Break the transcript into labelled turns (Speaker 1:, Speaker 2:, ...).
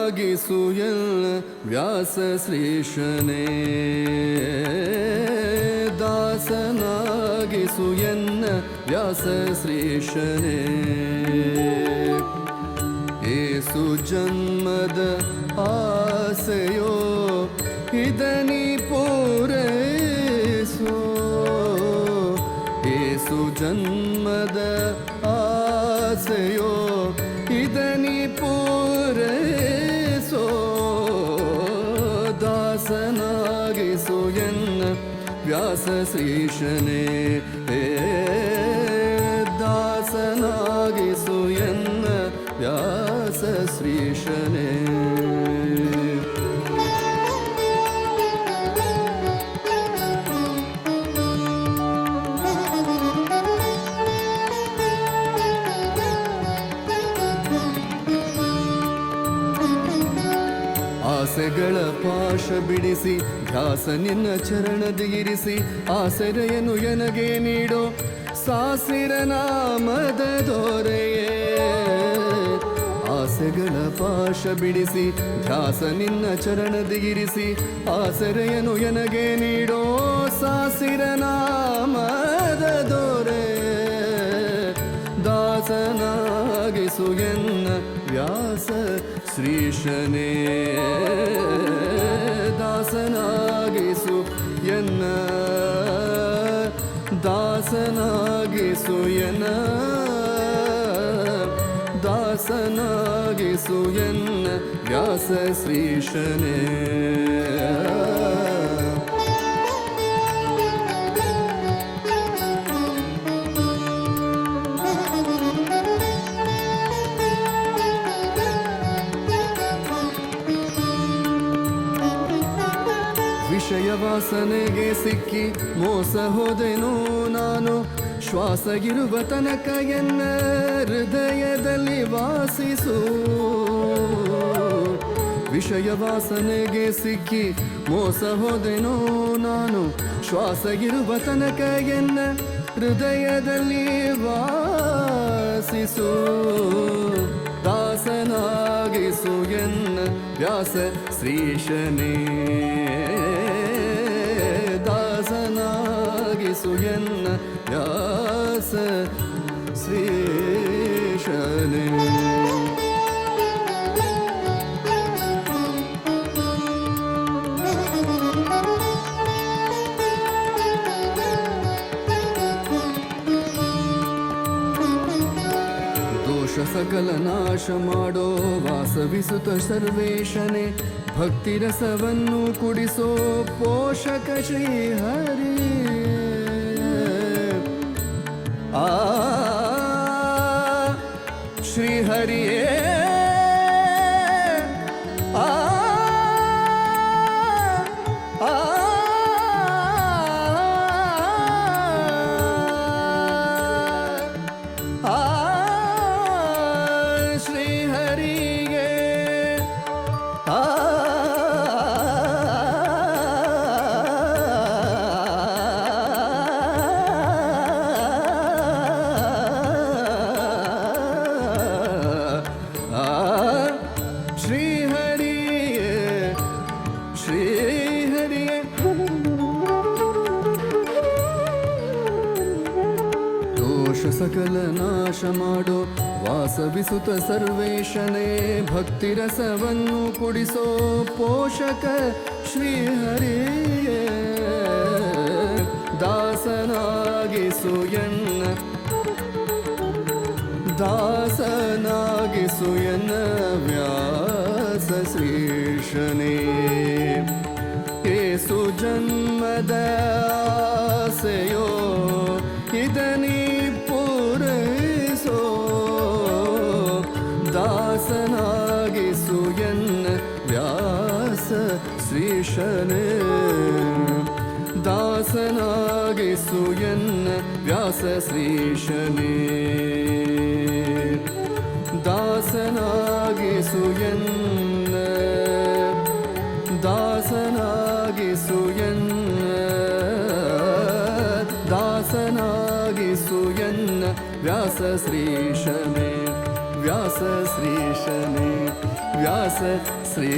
Speaker 1: ದಾಸನಾಗಿಸುಯಲ್ಲ ವ್ಯಾಸ ಶ್ರೀಶನೇ ದಾಸನಾಗಿಸುಯನ್ನ ವ್ಯಾಸ ಶ್ರೀಶನೇ ಏಸು ಜನ್ಮದ ಆಸೆಯೋ ಇದನಿ ಪೂರೈಸೋ ಏಸು ಜನ್ಮದ ಆಸೆಯೋ ಇದನಿ ಪೂರೈಸೋ ದಾಸನಾಗಿಸು ಎನ್ನ ವ್ಯಾಸ ಶ್ರೀಶನೇ ದಾಸನಾಗಿಸು ಎನ್ನ ವ್ಯಾಸ ಶ್ರೀಶನೇ ಆಸೆಗಳ ಪಾಶ ಬಿಡಿಸಿ ಧ್ಯಾಸ ನಿನ್ನ ಚರಣದಿರಿಸಿ ಆಸರೆಯನ್ನು ಎನಗೆ ನೀಡೋ ಸಾಸಿರ ನಾಮದ ದೊರೆಯೇ ಆಸೆಗಳ ಪಾಶ ಬಿಡಿಸಿ ಧ್ಯಾಸ ನಿನ್ನ ಚರಣದಿರಿಸಿ ಆಸರೆಯನ್ನು ಎನಗೆ ನೀಡೋ ಸಾಸಿರ ನಾಮದ ದೊರೆ ದಾಸನಾಗಿಸು ಎನ್ನ ವ್ಯಾಸ ಶ್ರೀಶನೇ ದಾಸನಾಗಿಸು ಎನ್ನ ದಾಸನಾಗಿಸು ಎನ್ನ ದಾಸನಾಗಿಸು ಎನ್ನ ವ್ಯಾಸ ಶ್ರೀಶನೇ ವಿಷಯ ವಾಸನೆಗೆ ಸಿಕ್ಕಿ ಮೋಸ ಹೋದೆನೋ ನಾನು ಶ್ವಾಸಗಿರುವ ತನಕ ಎನ್ನ ಹೃದಯದಲ್ಲಿ ವಾಸಿಸು ವಿಷಯ ವಾಸನೆಗೆ ಸಿಕ್ಕಿ ಮೋಸ ಹೋದೆನೋ ನಾನು ಶ್ವಾಸಗಿರುವ ತನಕ ಎನ್ನ ಹೃದಯದಲ್ಲಿ ವಾಸಿಸು ದಾಸನಾಗಿಸು ಎನ್ನ ವ್ಯಾಸ ಶ್ರೀಶನೇ ದಾಸನಾಗಿಸು ಎನ್ನ ವ್ಯಾಸ ಶ್ರೀಶನೇ ದೋಷ ಸಕಲ ನಾಶ ಮಾಡೋ ವಾಸವಿಸುತ್ತ ಸರ್ವೇಶನೇ ಭಕ್ತಿ ರಸವನ್ನು ಕುಡಿಸೋ ಪೋಷಕ ಶ್ರೀಹರಿ ಶ್ರೀಹರಿಯೇ ಸಕಲ ನಾಶ ಮಾಡೋ ವಾಸವಿಸುತ್ತ ಸರ್ವೇಶನೇ ಭಕ್ತಿರಸವನ್ನು ಕುಡಿಸೋ ಪೋಷಕ ಶ್ರೀಹರಿಯೇ ದಾಸನಾಗಿಸು ಎನ್ನ ದಾಸನಾಗಿಸು ಎನ್ನ ವ್ಯಾಸ ಶ್ರೀಶನೇ ಏಸು ಜನ್ಮದ ಆಸೆಯೋ ಇದನಿ ಪೂರೈಸೋ ದಾಸನಾಗಿಸು ಎನ್ನ ವ್ಯಾಸ ಶ್ರೀಶನೇ ದಾಸನಾಗಿಸು ಎನ್ನ ವ್ಯಾಸ ಶ್ರೀಶನೇ ದಾಸನಾಗಿಸು ಎನ್ನ ದಾಸನಾಗಿಸು ಎನ್ನ ದಾಸನಾಗಿಸು ಎನ್ನ ವ್ಯಾಸ ಶ್ರೀಶನೇ ವ್ಯಾಸ ಶ್ರೀಶನೇ ವ್ಯಾಸ ಶ್ರೀ